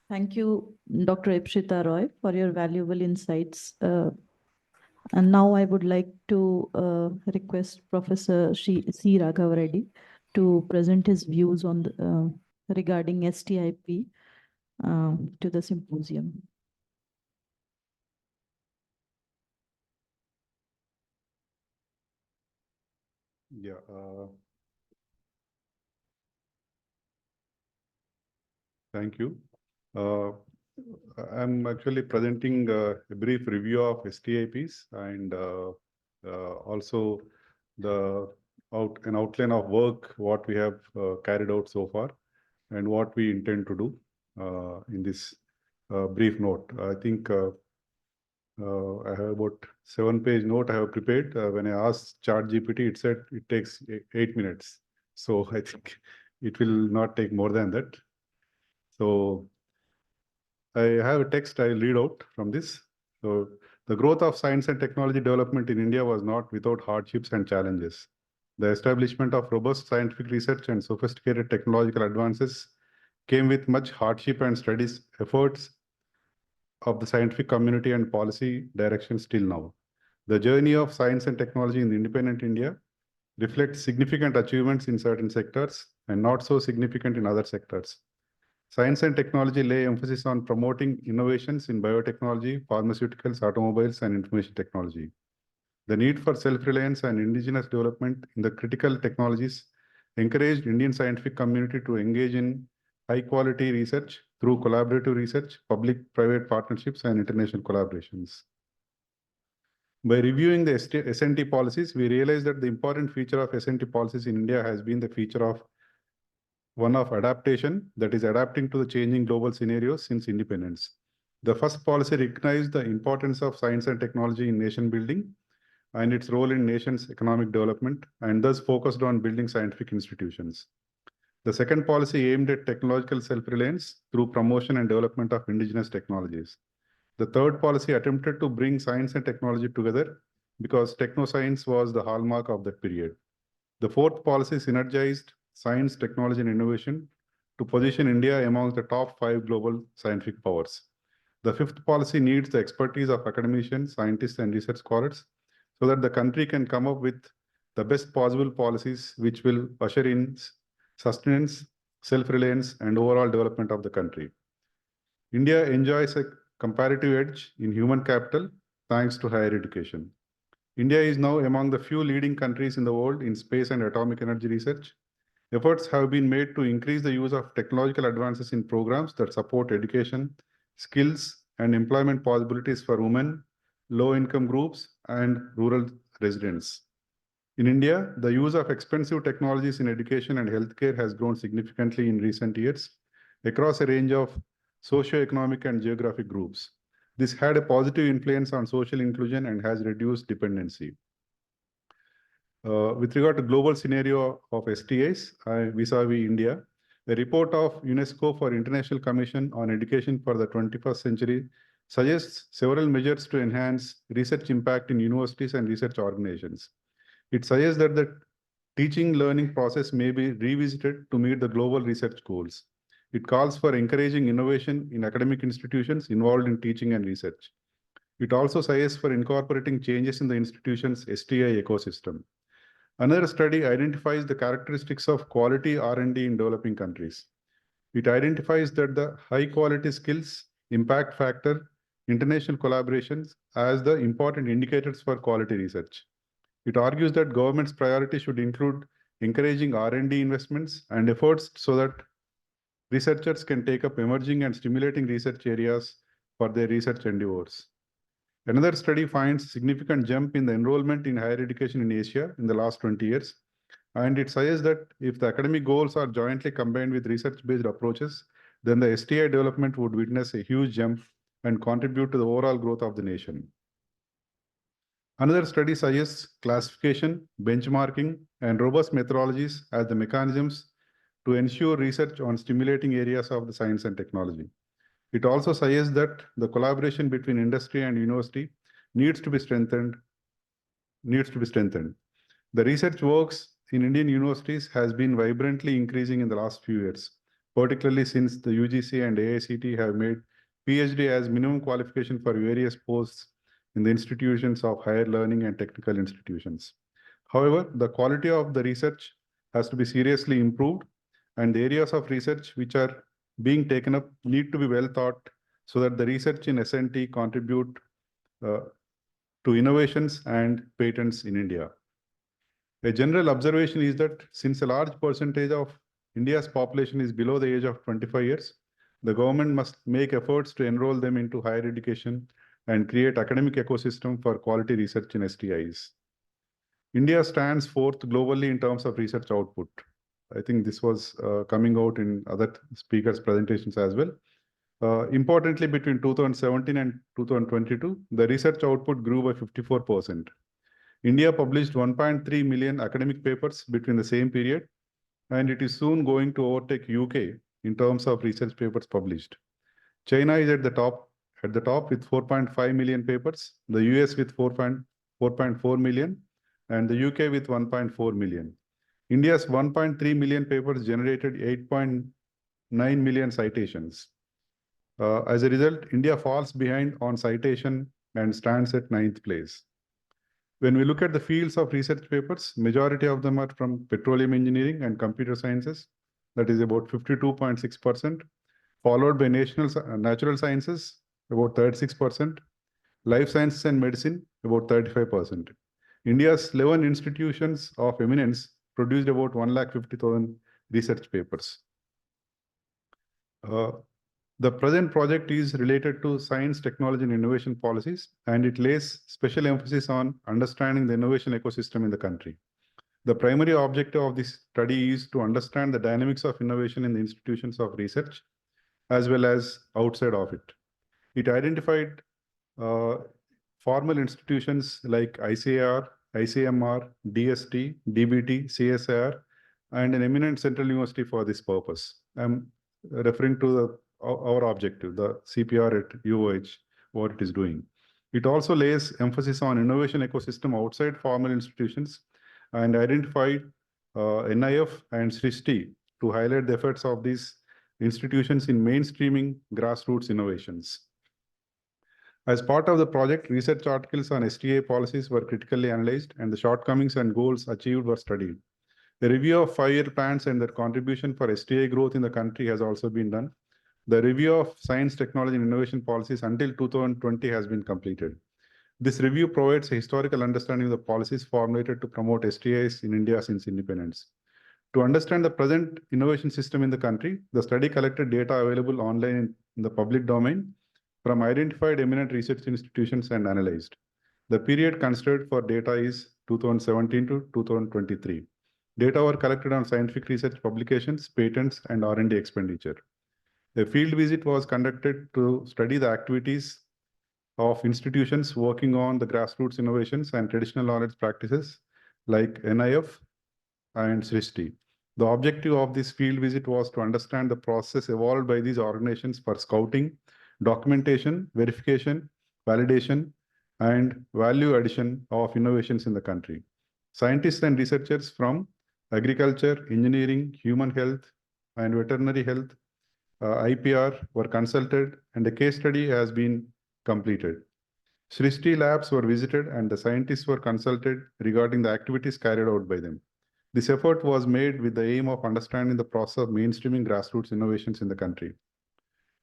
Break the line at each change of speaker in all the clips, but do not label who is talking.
Thank you, Dr. Ipshita Roy, for your valuable insights. And now I would like to request Professor C. Raghava Reddy to present his views on the, regarding STIP to the symposium.
Yeah. Thank you. I'm actually presenting a brief review of STIPs and also an outline of work, what we have carried out so far and what we intend to do in this brief note. I think I have about 7-page note I have prepared. When I asked ChatGPT, it said it takes 8 minutes. So I think it will not take more than that. So I have a text I'll read out from this. So the growth of science and technology development in India was not without hardships and challenges. The establishment of robust scientific research and sophisticated technological advances came with much hardship and studies efforts of the scientific community and policy direction still now. The journey of science and technology in the independent India reflects significant achievements in certain sectors and not so significant in other sectors. Science and technology lay emphasis on promoting innovations in biotechnology, pharmaceuticals, automobiles, and information technology. The need for self-reliance and indigenous development in the critical technologies encouraged Indian scientific community to engage in high-quality research through collaborative research, public-private partnerships, and international collaborations. By reviewing the SNT policies, we realized that the important feature of SNT policies in India has been the feature of one of adaptation, that is adapting to the changing global scenarios since independence. The first policy recognized the importance of science and technology in nation building and its role in nation's economic development, and thus focused on building scientific institutions. The second policy aimed at technological self-reliance through promotion and development of indigenous technologies. The third policy attempted to bring science and technology together because technoscience was the hallmark of that period. The fourth policy synergized science, technology, and innovation to position India among the top 5 global scientific powers. The fifth policy needs the expertise of academicians, scientists, and research scholars so that the country can come up with the best possible policies which will usher in sustenance, self-reliance, and overall development of the country. India enjoys a comparative edge in human capital thanks to higher education. India is now among the few leading countries in the world in space and atomic energy research. Efforts have been made to increase the use of technological advances in programs that support education, skills, and employment possibilities for women, low-income groups, and rural residents. In India, the use of expensive technologies in education and healthcare has grown significantly in recent years across a range of socio-economic and geographic groups. This had a positive influence on social inclusion and has reduced dependency. With regard to global scenario of STIs vis-a-vis India, a report of UNESCO for International Commission on Education for the 21st Century suggests several measures to enhance research impact in universities and research organizations. It suggests that the teaching learning process may be revisited to meet the global research goals. It calls for encouraging innovation in academic institutions involved in teaching and research. It also suggests for incorporating changes in the institution's STI ecosystem. Another study identifies the characteristics of quality R&D in developing countries. It identifies that the high-quality skills, impact factor, international collaborations as the important indicators for quality research. It argues that government's priority should include encouraging R&D investments and efforts so that researchers can take up emerging and stimulating research areas for their research endeavors. Another study finds significant jump in the enrollment in higher education in Asia in the last 20 years. And it suggests that if the academic goals are jointly combined with research-based approaches, then the STI development would witness a huge jump and contribute to the overall growth of the nation. Another study suggests classification, benchmarking, and robust methodologies as the mechanisms to ensure research on stimulating areas of the science and technology. It also suggests that the collaboration between industry and university needs to be strengthened. The research works in Indian universities has been vibrantly increasing in the last few years, particularly since the UGC and AICT have made PhD as minimum qualification for various posts in the institutions of higher learning and technical institutions. However, the quality of the research has to be seriously improved, and the areas of research which are being taken up need to be well thought so that the research in S&T contribute to innovations and patents in India. A general observation is that since a large percentage of India's population is below the age of 25 years, the government must make efforts to enroll them into higher education and create academic ecosystem for quality research in STIs. India stands fourth globally in terms of research output. I think this was coming out in other speakers' presentations as well. Importantly, between 2017 and 2022, the research output grew by 54%. India published 1.3 million academic papers between the same period, and it is soon going to overtake UK in terms of research papers published. China is at the top with 4.5 million papers, the US with 4.4 million, and the UK with 1.4 million. India's 1.3 million papers generated 8.9 million citations. As a result, India falls behind on citation and stands at 9th place. When we look at the fields of research papers, majority of them are from petroleum engineering and computer sciences, that is about 52.6%, followed by natural sciences, about 36%, life sciences and medicine, about 35%. India's 11 institutions of eminence produced about 150,000 research papers. The present project is related to science, technology, and innovation policies, and it lays special emphasis on understanding the innovation ecosystem in the country. The primary objective of this study is to understand the dynamics of innovation in the institutions of research, as well as outside of it. It identified formal institutions like ICAR, ICMR, DST, DBT, CSIR, and an eminent central university for this purpose. I'm referring to our objective, the CPR at UoH, what it is doing. It also lays emphasis on innovation ecosystem outside formal institutions and identified NIF and STI to highlight the efforts of these institutions in mainstreaming grassroots innovations. As part of the project, research articles on STA policies were critically analyzed and the shortcomings and goals achieved were studied. A review of 5-year plans and their contribution for STA growth in the country has also been done. The review of science, technology, and innovation policies until 2020 has been completed. This review provides a historical understanding of the policies formulated to promote STIs in India since independence. To understand the present innovation system in the country, the study collected data available online in the public domain from identified eminent research institutions and analyzed. The period considered for data is 2017 to 2023. Data were collected on scientific research publications, patents, and R&D expenditure. A field visit was conducted to study the activities of institutions working on the grassroots innovations and traditional knowledge practices like NIF and STI. The objective of this field visit was to understand the process evolved by these organizations for scouting, documentation, verification, validation, and value addition of innovations in the country. Scientists and researchers from agriculture, engineering, human health, and veterinary health, IPR were consulted, and a case study has been completed. STI labs were visited and the scientists were consulted regarding the activities carried out by them. This effort was made with the aim of understanding the process of mainstreaming grassroots innovations in the country.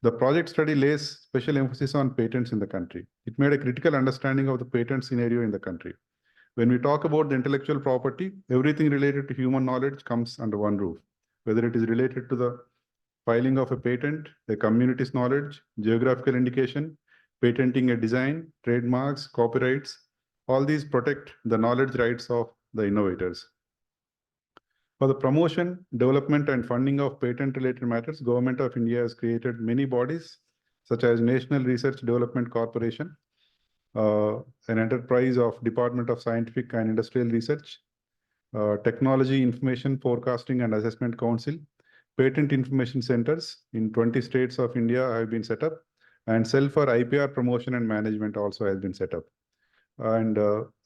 The project study lays special emphasis on patents in the country. It made a critical understanding of the patent scenario in the country. When we talk about the intellectual property, everything related to human knowledge comes under one roof, whether it is related to the filing of a patent, a community's knowledge, geographical indication, patenting a design, trademarks, copyrights. All these protect the knowledge rights of the innovators. For the promotion, development, and funding of patent-related matters, Government of India has created many bodies, such as National Research Development Corporation, an enterprise of Department of Scientific and Industrial Research, Technology Information Forecasting and Assessment Council, patent information centers in 20 states of India have been set up, and cell for IPR promotion and management also has been set up. And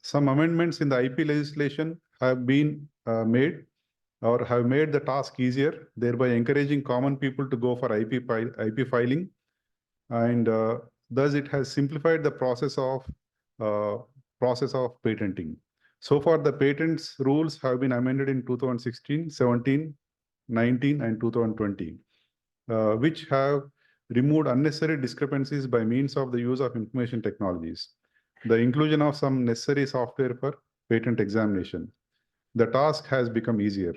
some amendments in the IP legislation have been made or have made the task easier, thereby encouraging common people to go for IP filing. And thus it has simplified the process of patenting. So far, the patents rules have been amended in 2016, 17, 19, and 2020, which have removed unnecessary discrepancies by means of the use of information technologies, the inclusion of some necessary software for patent examination. The task has become easier.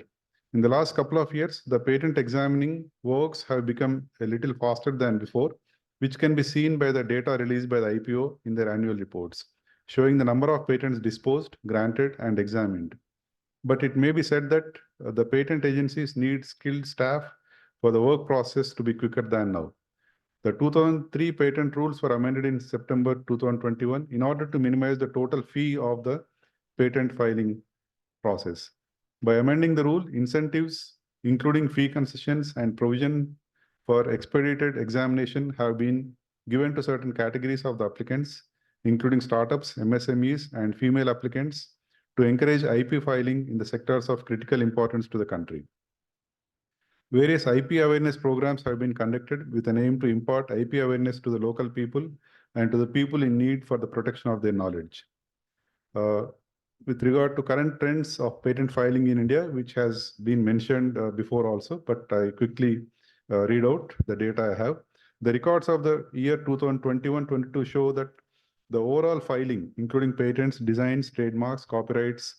In the last couple of years, the patent examining works have become a little faster than before, which can be seen by the data released by the IPO in their annual reports, showing the number of patents disposed, granted, and examined. But it may be said that the patent agencies need skilled staff for the work process to be quicker than now. The 2003 patent rules were amended in September 2021 in order to minimize the total fee of the patent filing process. By amending the rule, incentives, including fee concessions and provision for expedited examination, have been given to certain categories of the applicants, including startups, MSMEs, and female applicants, to encourage IP filing in the sectors of critical importance to the country. Various IP awareness programs have been conducted with an aim to impart IP awareness to the local people and to the people in need for the protection of their knowledge. With regard to current trends of patent filing in India, which has been mentioned before also, but I quickly read out the data I have. The records of the year 2021-22 show that the overall filing, including patents, designs, trademarks, copyrights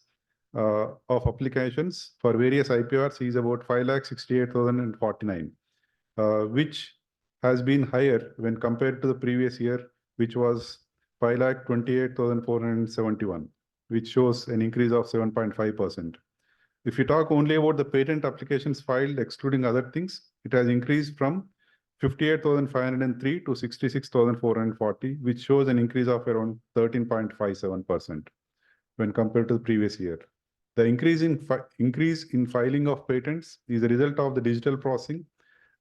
of applications for various IPRs is about 5,68,049, which has been higher when compared to the previous year, which was 5,28,471. which shows an increase of 7.5%. If you talk only about the patent applications filed, excluding other things, it has increased from 58,503 to 66,440, which shows an increase of around 13.57% when compared to the previous year. The increase in filing of patents is a result of the digital processing,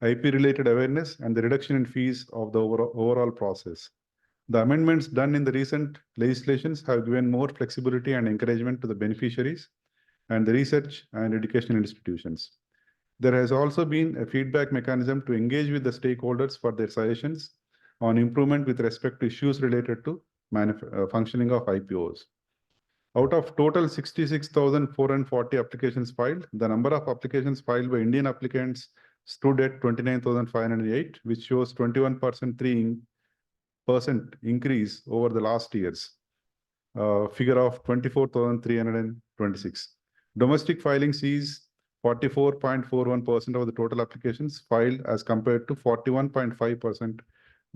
IP-related awareness, and the reduction in fees of the overall process. The amendments done in the recent legislations have given more flexibility and encouragement to the beneficiaries and the research and educational institutions. There has also been a feedback mechanism to engage with the stakeholders for their suggestions on improvement with respect to issues related to functioning of IPOs. Out of total 66,440 applications filed, the number of applications filed by Indian applicants stood at 29,508, which shows 21% increase over the last year's figure of 24,326. Domestic filings is 44.41% of the total applications filed as compared to 41.5%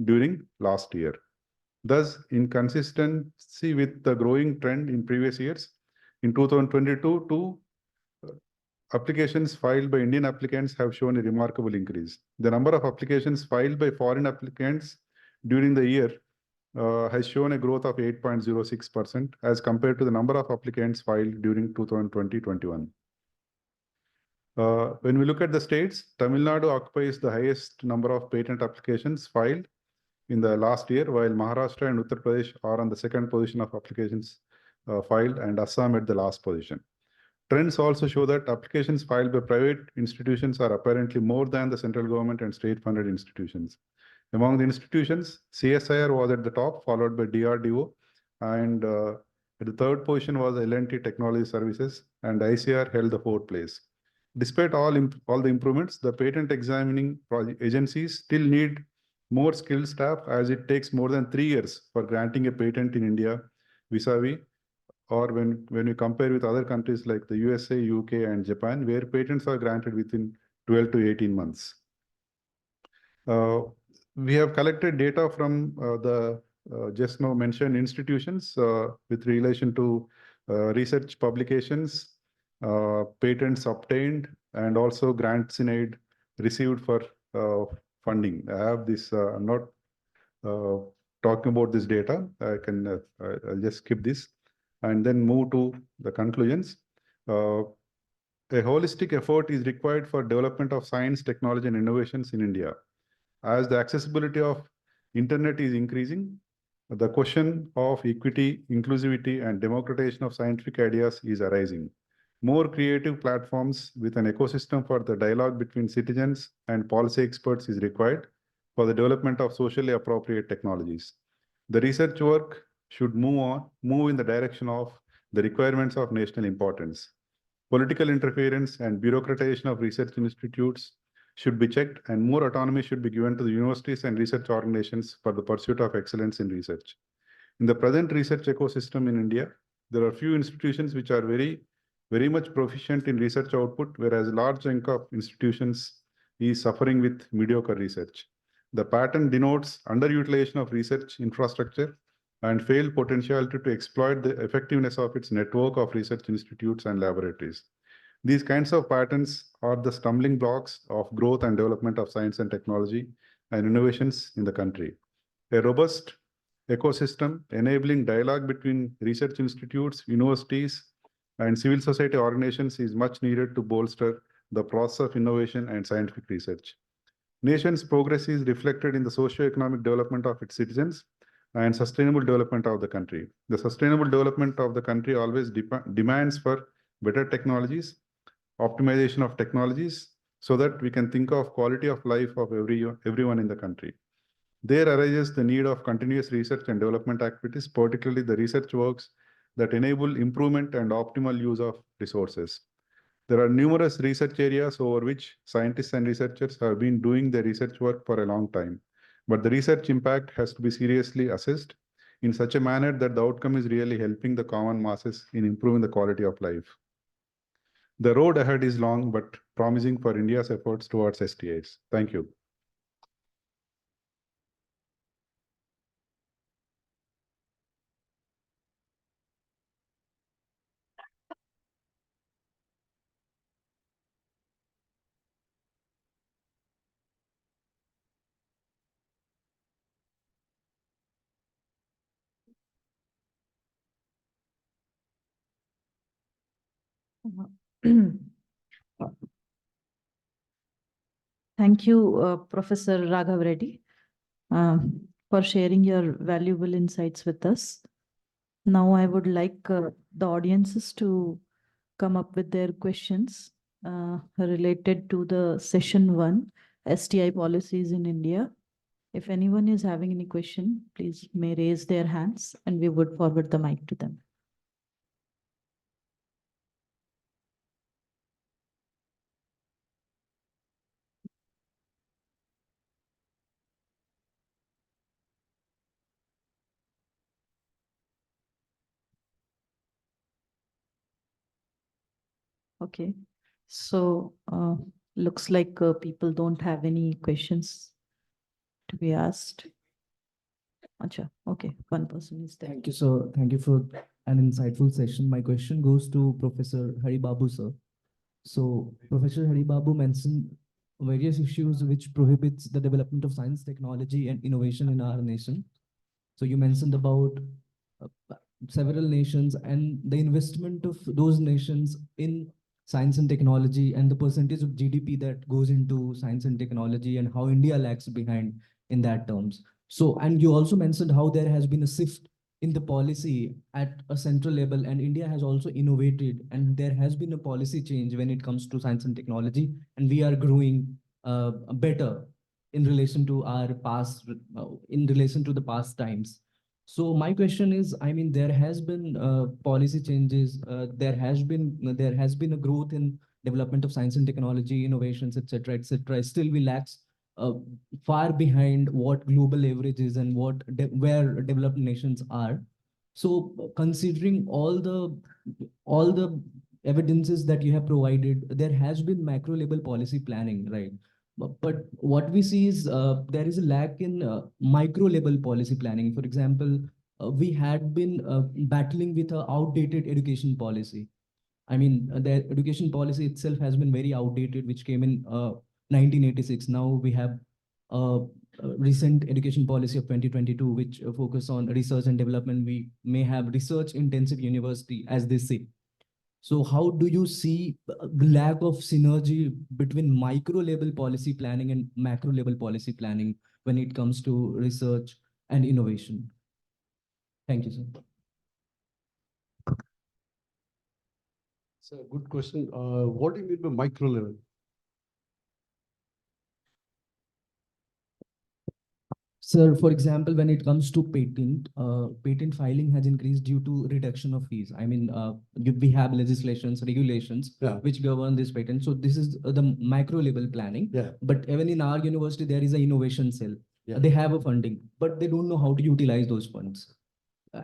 during last year. Thus, in consistency with the growing trend in previous years, in 2022, applications filed by Indian applicants have shown a remarkable increase. The number of applications filed by foreign applicants during the year has shown a growth of 8.06% as compared to the number of applicants filed during 2020-21. When we look at the states, Tamil Nadu occupies the highest number of patent applications filed in the last year, while Maharashtra and Uttar Pradesh are on the second position of applications filed, and Assam at the last position. Trends also show that applications filed by private institutions are apparently more than the central government and state-funded institutions. Among the institutions, CSIR was at the top, followed by DRDO, and at the third position was L&T Technology Services, and ICR held the fourth place. Despite all the improvements, the patent examining agencies still need more skilled staff, as it takes more than 3 years for granting a patent in India vis-a-vis, or when we compare with other countries like the USA, UK, and Japan, where patents are granted within 12 to 18 months. We have collected data from the just now mentioned institutions with relation to research publications, patents obtained, and also grants in aid received for funding. I have this, I'm not talking about this data. I'll just skip this and then move to the conclusions. A holistic effort is required for development of science, technology, and innovations in India. As the accessibility of internet is increasing, the question of equity, inclusivity, and democratization of scientific ideas is arising. More creative platforms with an ecosystem for the dialogue between citizens and policy experts is required for the development of socially appropriate technologies. The research work should move in the direction of the requirements of national importance. Political interference and bureaucratization of research institutes should be checked, and more autonomy should be given to the universities and research organizations for the pursuit of excellence in research. In the present research ecosystem in India, there are few institutions which are very much proficient in research output, whereas a large chunk of institutions is suffering with mediocre research. The pattern denotes underutilization of research infrastructure and failed potentiality to exploit the effectiveness of its network of research institutes and laboratories. These kinds of patterns are the stumbling blocks of growth and development of science and technology and innovations in the country. A robust ecosystem enabling dialogue between research institutes, universities, and civil society organizations is much needed to bolster the process of innovation and scientific research. Nation's progress is reflected in the socio-economic development of its citizens and sustainable development of the country. The sustainable development of the country always demands for better technologies, optimization of technologies, so that we can think of quality of life of everyone in the country. There arises the need of continuous research and development activities, particularly the research works that enable improvement and optimal use of resources. There are numerous research areas over which scientists and researchers have been doing their research work for a long time. But the research impact has to be seriously assessed in such a manner that the outcome is really helping the common masses in improving the quality of life. The road ahead is long but promising for India's efforts towards STIs. Thank you.
Thank you, Professor Raghav Reddy, for sharing your valuable insights with us. Now I would like the audiences to come up with their questions related to the session 1, STI policies in India. If anyone is having any question, please may raise their hands and we would forward the mic to them. Okay, so looks like people don't have any questions to be asked. Acha, okay, one person is there.
Thank you, sir. Thank you for an insightful session. My question goes to Professor Hari Babu, sir. So Professor Hari Babu mentioned various issues which prohibits the development of science, technology, and innovation in our nation. So you mentioned about several nations and the investment of those nations in science and technology and the percentage of GDP that goes into science and technology and how India lags behind in that terms. So, and you also mentioned how there has been a shift in the policy at a central level, and India has also innovated, and there has been a policy change when it comes to science and technology, and we are growing better in relation to our past, in relation to the past times. So my question is, I mean, there has been policy changes, there has been a growth in development of science and technology, innovations, etc., etc. Still, we lack uh, far behind what global average is and where developed nations are. So, considering all the evidences that you have provided, there has been macro level policy planning, right? But what we see is there is a lack in micro level policy planning. For example, we had been battling with an outdated education policy. I mean, the education policy itself has been very outdated, which came in 1986. Now we have a recent education policy of 2022, which focus on research and development. We may have research intensive university, as they say. So how do you see lack of synergy between micro level policy planning and macro level policy planning when it comes to research and innovation? Thank you, sir.
It's a good question. What do you mean by micro level?
Sir, for example, when it comes to patent filing has increased due to reduction of fees. I mean, we have legislations, regulations,
Yeah.
which govern this patent. So this is the micro level planning.
Yeah.
But even in our university, there is an innovation cell.
Yeah.
They have a funding, but they don't know how to utilize those funds.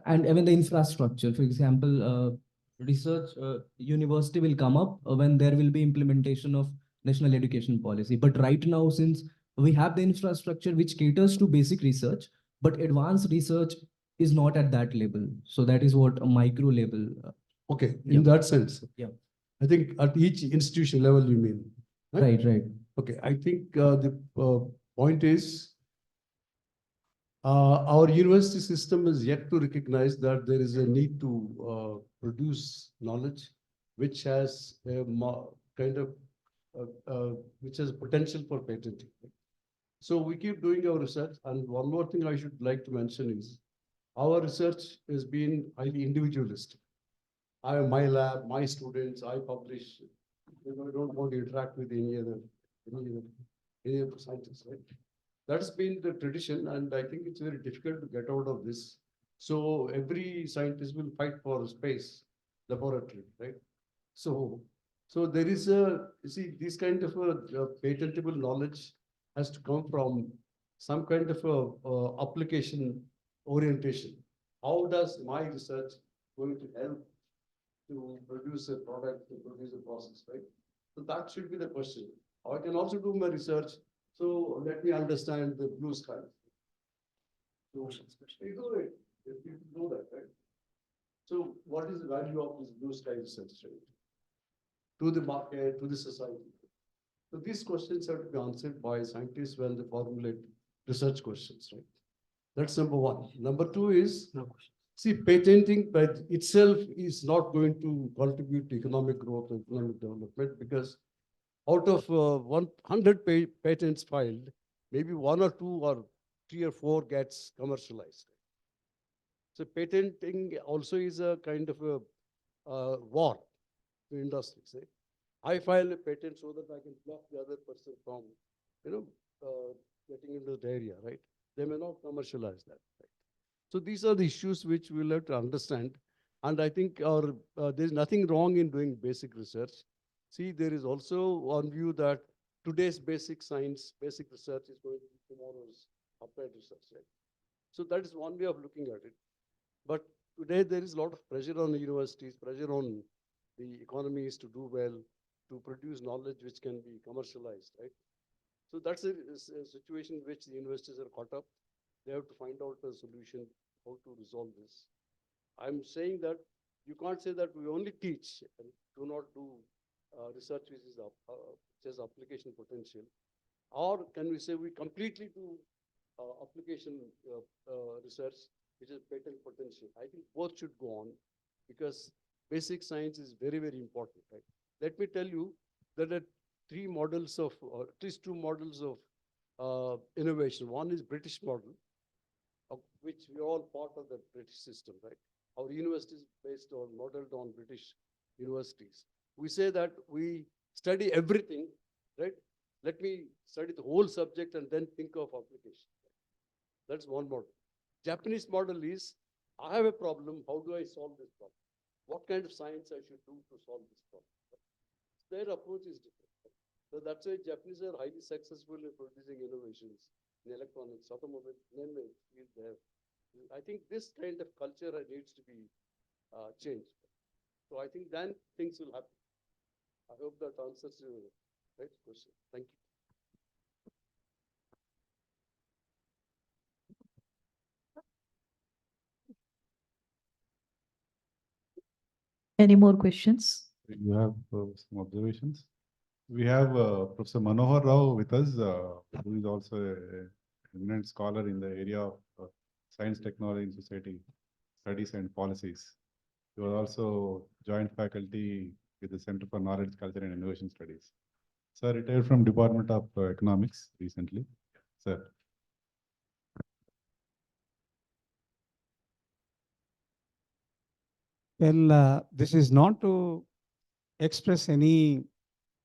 And even the infrastructure, for example, research university will come up when there will be implementation of national education policy. But right now, since we have the infrastructure which caters to basic research, but advanced research is not at that level. So that is what a micro level.
Okay, in that sense.
Yeah.
I think at each institution level, you mean.
Right, right.
Okay, I think the point is our university system is yet to recognize that there is a need to produce knowledge which has a kind of which has potential for patenting. So we keep doing our research, and one more thing I should like to mention is our research has been highly individualistic. I have my lab, my students, I publish. I don't want to interact with any other scientists, right? That's been the tradition, and I think it's very difficult to get out of this. So every scientist will fight for space, laboratory, right? So there is this kind of a patentable knowledge has to come from some kind of a application orientation. How does my research going to help to produce a product, to produce a process, right? So that should be the question. I can also do my research. So let me understand the blue sky. So you do it. If you know that, right? So what is the value of this blue sky research, right? To the market, to the society. So these questions have to be answered by scientists when they formulate research questions, right? That's number one. Number two is, see, patenting by itself is not going to contribute to economic growth or economic development, because out of 100 patents filed, maybe 1 or 2 or 3 or 4 gets commercialized. So patenting also is a kind of a war to industries. Right? I file a patent so that I can block the other person from, getting into the area, right? They may not commercialize that. Right? So these are the issues which we'll have to understand. And I think there's nothing wrong in doing basic research. See, there is also one view that today's basic science, basic research is going to be tomorrow's applied research. Right? So that is one way of looking at it. But today there is a lot of pressure on the universities, pressure on the economies to do well, to produce knowledge which can be commercialized, right? So that's a situation in which the universities are caught up. They have to find out a solution, how to resolve this. I'm saying that you can't say that we only teach and do not do research which has application potential. Or can we say we completely do application research which is patent potential? I think both should go on, because basic science is very, very important, right? Let me tell you that there are 3 models of, or at least 2 models of innovation. One is British model, of which we are all part of the British system, right? Our university is based on, modeled on British universities. We say that we study everything, right? Let me study the whole subject and then think of application. That's one model. Japanese model is, I have a problem, how do I solve this problem? What kind of science I should do to solve this problem? Their approach is different. So that's why Japanese are highly successful in producing innovations in electronics, automobile, field they have. I think this kind of culture needs to be changed. So I think then things will happen. I hope that answers your right question. Thank you.
Any more questions?
You have some observations? We have Professor Manohar Rao with us, who is also an eminent scholar in the area of science, technology, and society studies and policies. He was also joint faculty with the Center for Knowledge, Culture and Innovation Studies. Sir retired from Department of Economics recently. Sir.
Well, this is not to express any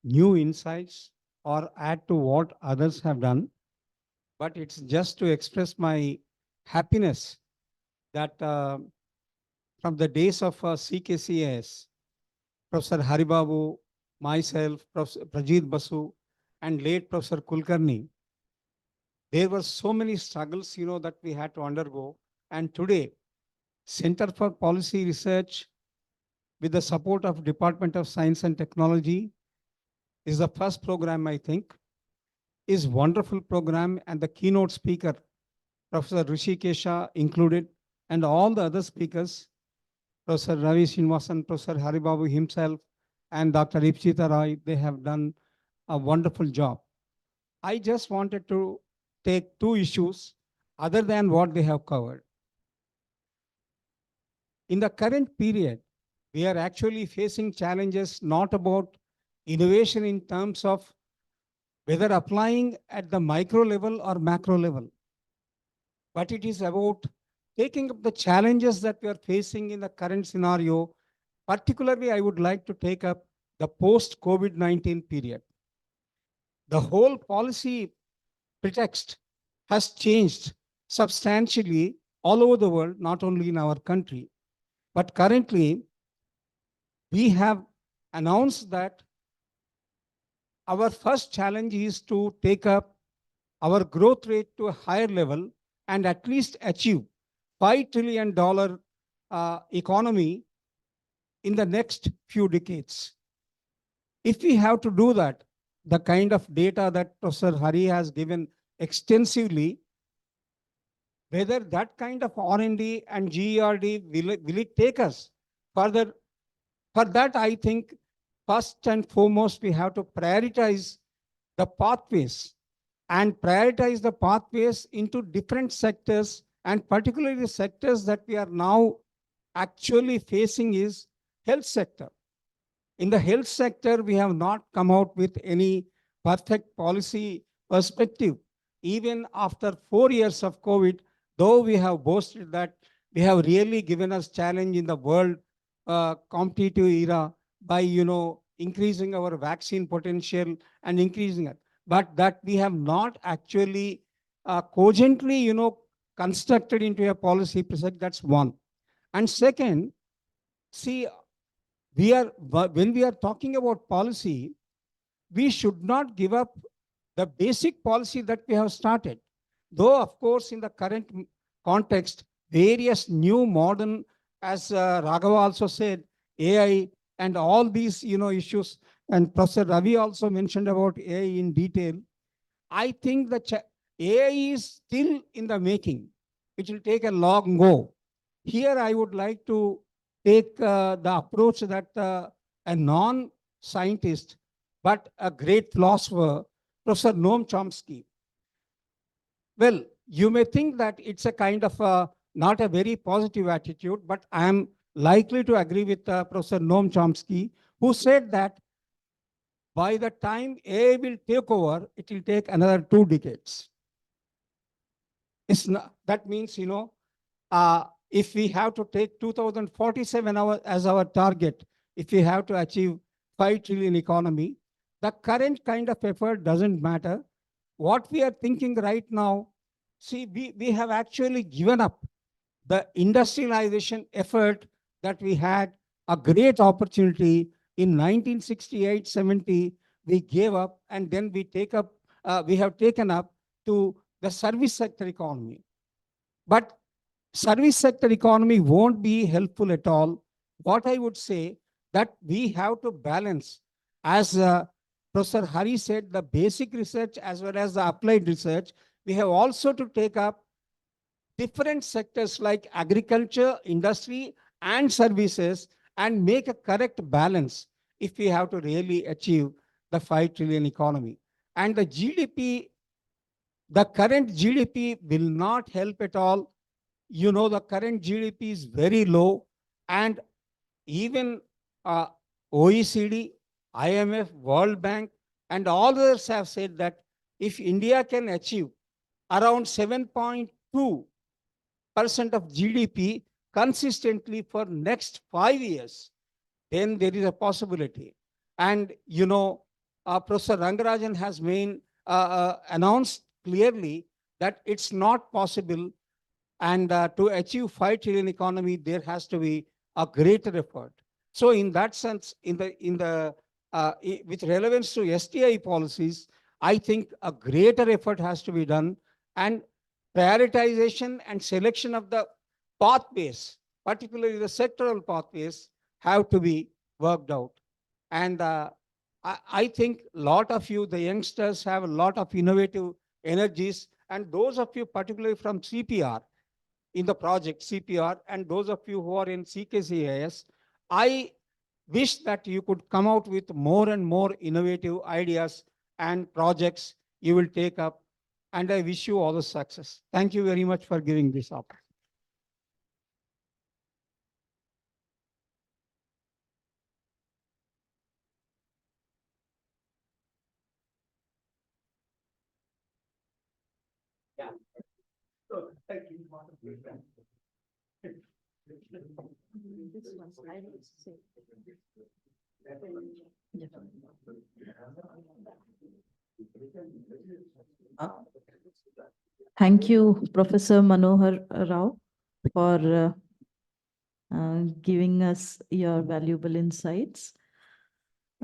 new insights or add to what others have done, but it's just to express my happiness that from the days of CKCS, Professor Haribabu, myself, Professor Prajit Basu, and late Professor Kulkarni, there were so many struggles, that we had to undergo. And today, Center for Policy Research, with the support of Department of Science and Technology, is the first program, I think, is wonderful program, and the keynote speaker, Professor Rishikesha included, and all the other speakers, Professor Ravi Srinivasan, Professor Haribabu himself, and Dr. Ipshita Roy, they have done a wonderful job. I just wanted to take two issues other than what they have covered. In the current period, we are actually facing challenges not about innovation in terms of whether applying at the micro level or macro level, but it is about taking up the challenges that we are facing in the current scenario. Particularly, I would like to take up the post-COVID-19 period. The whole policy pretext has changed substantially all over the world, not only in our country. But currently, we have announced that our first challenge is to take up our growth rate to a higher level and at least achieve $5 trillion economy in the next few decades. If we have to do that, the kind of data that Professor Hari has given extensively, whether that kind of R&D and GERD will it take us further? For that, I think first and foremost, we have to prioritize the pathways and prioritize the pathways into different sectors, and particularly the sectors that we are now actually facing is health sector. In the health sector, we have not come out with any perfect policy perspective. Even after 4 years of COVID, though we have boasted that we have really given us challenge in the world competitive era by, increasing our vaccine potential and increasing it. But that we have not actually cogently, constructed into a policy preset. That's one. And second, see, when we are talking about policy, we should not give up the basic policy that we have started. Though, of course, in the current context, various new modern, as Raghava also said, AI and all these, issues, and Professor Ravi also mentioned about AI in detail. I think the AI is still in the making. It will take a long go. Here, I would like to take the approach that a non-scientist, but a great philosopher, Professor Noam Chomsky. Well, you may think that it's a kind of not a very positive attitude, but I am likely to agree with Professor Noam Chomsky, who said that by the time AI will take over, it will take another 2 decades. It's not, that means, if we have to take 2047 as our target, if we have to achieve 5 trillion economy, the current kind of effort doesn't matter. What we are thinking right now, see, we have actually given up the industrialization effort that we had a great opportunity in 1968-70. We gave up, and then we have taken up to the service sector economy. But service sector economy won't be helpful at all. What I would say that we have to balance, as Professor Hari said, the basic research as well as the applied research. We have also to take up different sectors like agriculture, industry, and services, and make a correct balance if we have to really achieve the 5 trillion economy. And the GDP, the current GDP will not help at all. The current GDP is very low, and even OECD, IMF, World Bank, and all others have said that if India can achieve around 7.2% of GDP consistently for next 5 years, then there is a possibility. And Professor Rangarajan has announced clearly that it's not possible, and to achieve 5 trillion economy, there has to be a greater effort. So in that sense, with relevance to STI policies, I think a greater effort has to be done, and prioritization and selection of the pathways, particularly the sectoral pathways, have to be worked out. And I think a lot of you, the youngsters, have a lot of innovative energies, and those of you, particularly from CPR, in the project CPR, and those of you who are in CKCIS, I wish that you could come out with more and more innovative ideas and projects you will take up. And I wish you all the success. Thank you very much for giving this opportunity. Yeah. So, thank you.
This one, I will say. Uh, Thank you, Professor Manohar Rao, for giving us your valuable insights.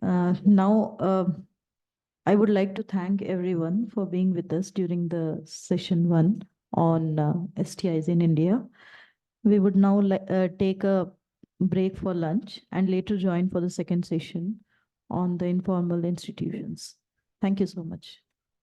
Now, I would like to thank everyone for being with us during the session 1 on STIs in India. We would now take a break for lunch and later join for the second session on the informal institutions. Thank you so much.